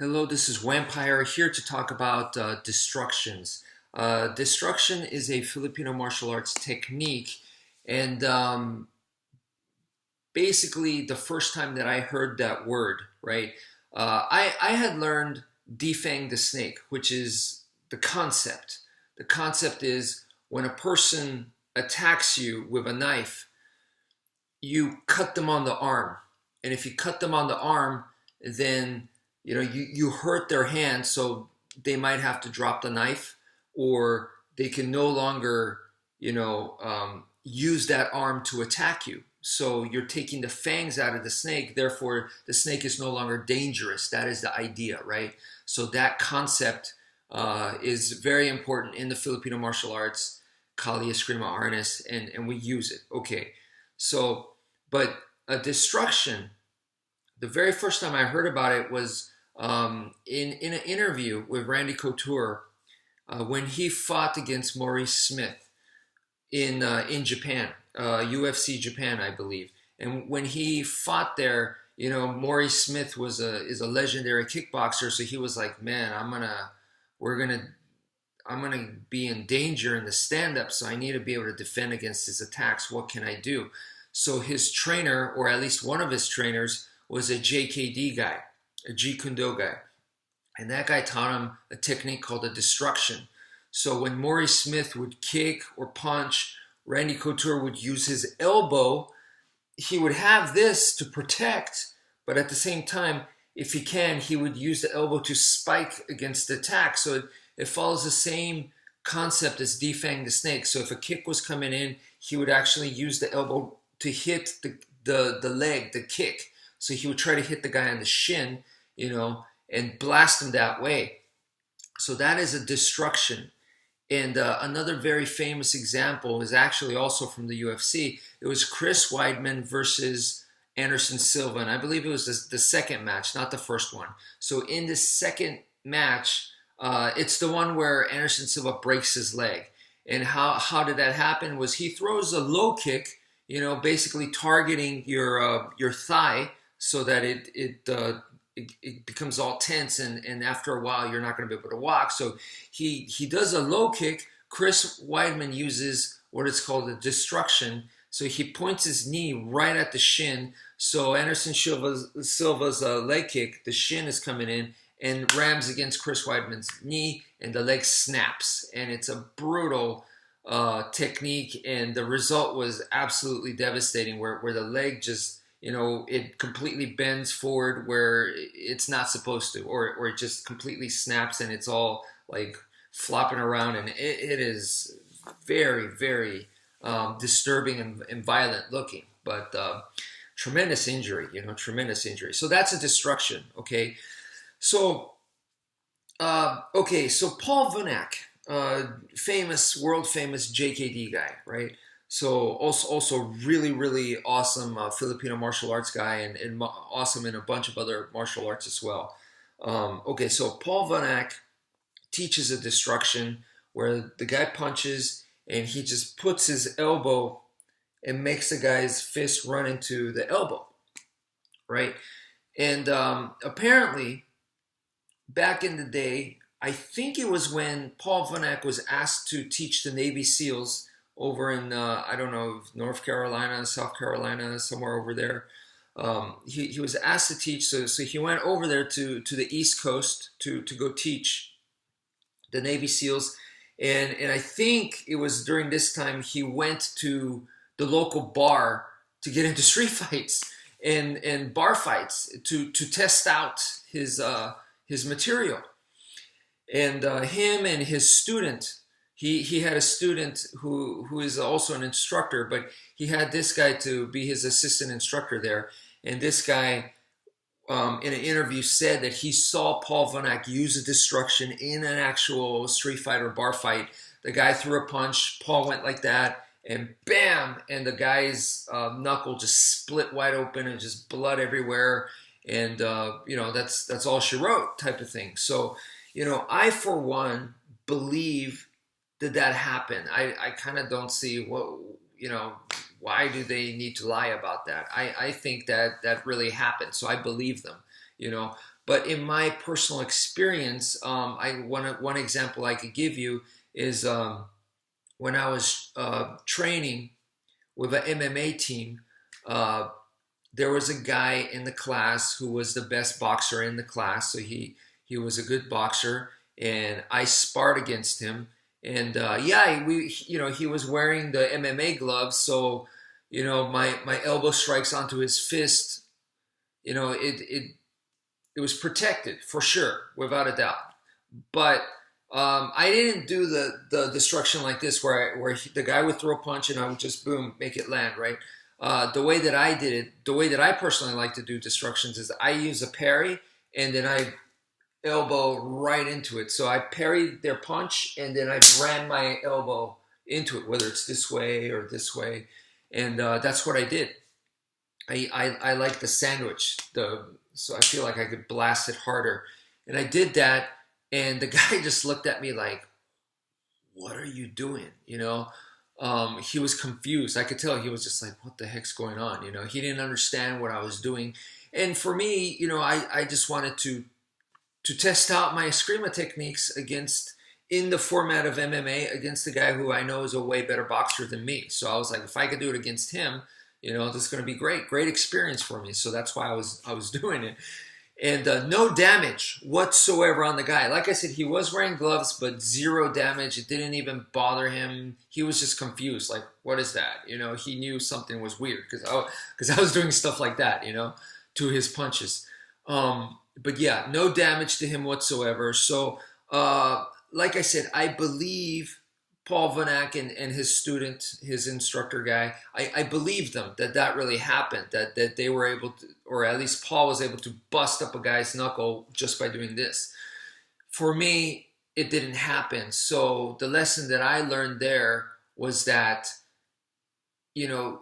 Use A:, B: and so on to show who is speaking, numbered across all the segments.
A: Hello, this is wmpyr here to talk about destructions. Destruction is a Filipino martial arts technique, and basically the first time that I heard that word, right, I had learned Defang the Snake, which is the concept. The concept is when a person attacks you with a knife, you cut them on the arm. And if you cut them on the arm, then you hurt their hand, so they might have to drop the knife, or they can no longer use that arm to attack you. So you're taking the fangs out of the snake, therefore the snake is no longer dangerous. That is the idea, right? So that concept is very important in the Filipino martial arts, Kali Eskrima harness, and we use it. Okay, so but a destruction, the very first time I heard about it was in an interview with Randy Couture when he fought against Maurice Smith in Japan, UFC Japan, I believe. And when he fought there, Maurice Smith is a legendary kickboxer, so he was like, "Man, I'm gonna be in danger in the stand-up, so I need to be able to defend against his attacks. What can I do?" So his trainer, or at least one of his trainers, was a JKD guy, a Jeet Kune Do guy. And that guy taught him a technique called a destruction. So when Maurice Smith would kick or punch, Randy Couture would use his elbow. He would have this to protect, but at the same time, if he can, he would use the elbow to spike against the attack. So it follows the same concept as Defang the Snake. So if a kick was coming in, he would actually use the elbow to hit the leg, the kick. So he would try to hit the guy on the shin, and blast him that way. So that is a destruction. And another very famous example is actually also from the UFC. It was Chris Weidman versus Anderson Silva. And I believe it was the second match, not the first one. So in this second match, it's the one where Anderson Silva breaks his leg. And how did that happen? Was he throws a low kick, basically targeting your thigh, so that it becomes all tense, and after a while you're not going to be able to walk. So he does a low kick. Chris Weidman uses what is called a destruction. So he points his knee right at the shin. So Anderson Silva's leg kick, the shin is coming in and rams against Chris Weidman's knee, and the leg snaps. And it's a brutal technique, and the result was absolutely devastating, where the leg just it completely bends forward where it's not supposed to, or it just completely snaps, and it's all like flopping around, and it is very, very disturbing and violent looking, but tremendous injury, tremendous injury. So that's a destruction, okay? So, so Paul Vunak, world famous JKD guy, right? So also really, really awesome Filipino martial arts guy, and awesome in a bunch of other martial arts as well. So Paul Vunak teaches a destruction where the guy punches and he just puts his elbow and makes the guy's fist run into the elbow, right? And apparently, back in the day, I think it was when Paul Vunak was asked to teach the Navy SEALs over in, I don't know, North Carolina, South Carolina, somewhere over there. He was asked to teach, so he went over there to the East Coast to go teach the Navy SEALs. And I think it was during this time he went to the local bar to get into street fights and bar fights to test out his material. And him and his student, he had a student who is also an instructor, but he had this guy to be his assistant instructor there. And this guy, in an interview, said that he saw Paul Vunak use a destruction in an actual street fight or bar fight. The guy threw a punch, Paul went like that, and bam! And the guy's knuckle just split wide open and just blood everywhere. And, that's all she wrote type of thing. So, I, for one, believe that happened. I kind of don't see why do they need to lie about that? I think that really happened, so I believe them, But in my personal experience, one example I could give you is when I was training with an MMA team. There was a guy in the class who was the best boxer in the class, so he was a good boxer, and I sparred against him. And yeah, he was wearing the MMA gloves, so my elbow strikes onto his fist. It was protected for sure, without a doubt. But I didn't do the destruction like this, where the guy would throw a punch and I would just boom make it land, right. The way that I did it, the way that I personally like to do destructions, is I use a parry and then I elbow right into it. So I parried their punch and then I ran my elbow into it, whether it's this way or this way, and that's what I did. I like the sandwich, so I feel like I could blast it harder, and I did that, and the guy just looked at me like, "What are you doing?" He was confused. I could tell he was just like, "What the heck's going on?" He didn't understand what I was doing, and for me, I just wanted to test out my Eskrima techniques in the format of MMA against the guy who I know is a way better boxer than me. So I was like, if I could do it against him, this is going to be great experience for me. So that's why I was doing it. And no damage whatsoever on the guy. Like I said, he was wearing gloves, but zero damage. It didn't even bother him. He was just confused, like, what is that? He knew something was weird because I was doing stuff like that, to his punches. But yeah, no damage to him whatsoever. So, like I said, I believe Paul Vanak and his student, his instructor guy, I believe them that really happened, that they were able to, or at least Paul was able to bust up a guy's knuckle just by doing this. For me, it didn't happen. So the lesson that I learned there was that, you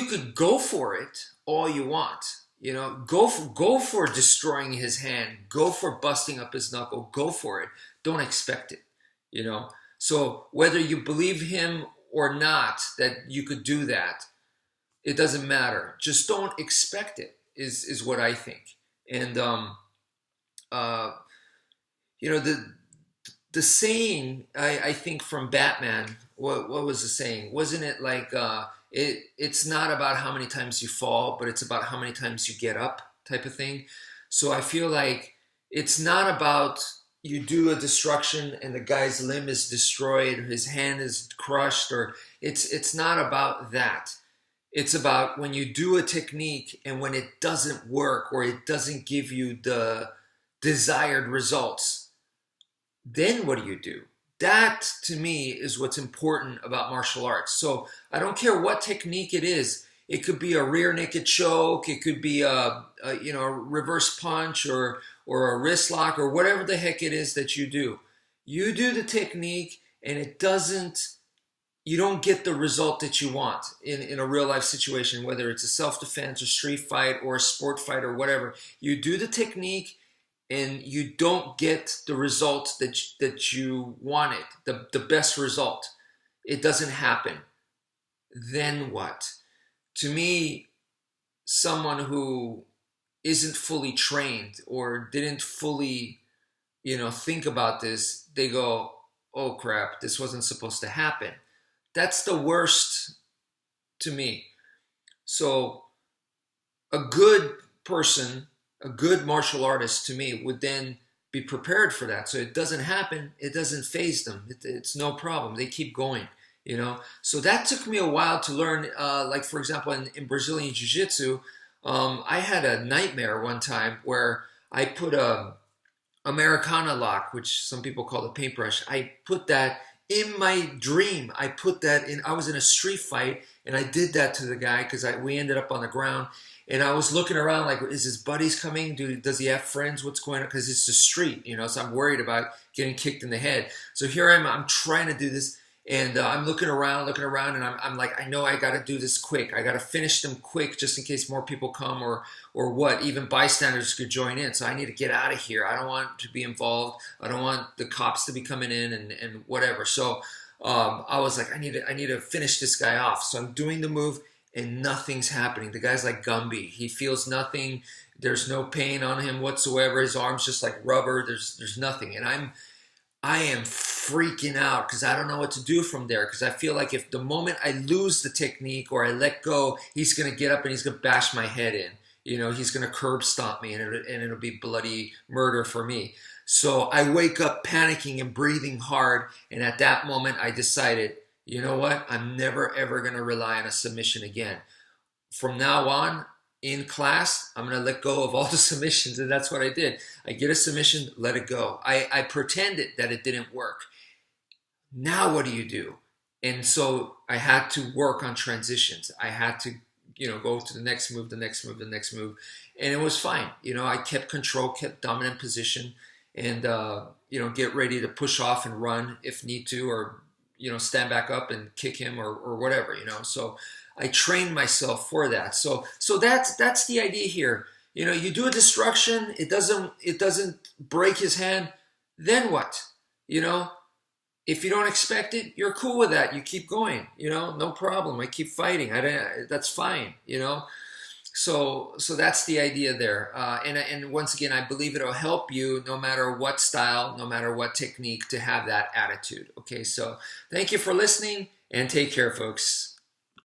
A: could go for it all you want. Go for destroying his hand. Go for busting up his knuckle. Go for it. Don't expect it. So whether you believe him or not that you could do that, it doesn't matter. Just don't expect it. Is what I think. And the saying, I think, from Batman. What was the saying? Wasn't it like it's not about how many times you fall, but it's about how many times you get up, type of thing. So I feel like it's not about you do a destruction and the guy's limb is destroyed, or his hand is crushed, or it's not about that. It's about when you do a technique and when it doesn't work or it doesn't give you the desired results, then what do? That, to me, is what's important about martial arts. So I don't care what technique it is. It could be a rear naked choke. It could be a reverse punch or a wrist lock, or whatever the heck it is that you do. You do the technique, and you don't get the result that you want in a real life situation, whether it's a self-defense or street fight or a sport fight or whatever. You do the technique, and you don't get the result that you wanted, the best result. It doesn't happen. Then what? To me, someone who isn't fully trained or didn't fully, think about this, they go, oh crap, this wasn't supposed to happen. That's the worst to me. So a good person, a good martial artist, to me, would then be prepared for that. So it doesn't happen. It doesn't faze them. It's no problem. They keep going, So that took me a while to learn. Like, for example, in Brazilian Jiu-Jitsu, I had a nightmare one time where I put a Americana lock, which some people call the paintbrush. I put that in my dream. I was in a street fight, and I did that to the guy because we ended up on the ground. And I was looking around like, is his buddies coming? Does he have friends? What's going on? Because it's the street, so I'm worried about getting kicked in the head. So here I'm trying to do this, and I'm looking around, and I'm like, I know I got to do this quick. I got to finish them quick just in case more people come or what. Even bystanders could join in. So I need to get out of here. I don't want to be involved. I don't want the cops to be coming in and whatever. So I was like, I need to finish this guy off. So I'm doing the move, and nothing's happening. The guy's like Gumby. He feels nothing. There's no pain on him whatsoever. His arm's just like rubber. There's nothing. And I am freaking out because I don't know what to do from there, because I feel like if the moment I lose the technique or I let go, he's going to get up and he's going to bash my head in. He's going to curb stomp me, and it'll be bloody murder for me. So I wake up panicking and breathing hard. And at that moment, I decided, you know what? I'm never, ever going to rely on a submission again. From now on, in class, I'm going to let go of all the submissions. And that's what I did. I get a submission, let it go. I pretended that it didn't work. Now what do you do? And so I had to work on transitions. I had to go to the next move, the next move, the next move. And it was fine. I kept control, kept dominant position, and, get ready to push off and run if need to, or, stand back up and kick him or whatever, So I trained myself for that. So that's the idea here. You do a destruction, it doesn't break his hand, then what? If you don't expect it, you're cool with that. You keep going, no problem. I keep fighting. That's fine, So that's the idea there. And once again, I believe it'll help you no matter what style, no matter what technique, to have that attitude. Okay, so thank you for listening, and take care, folks.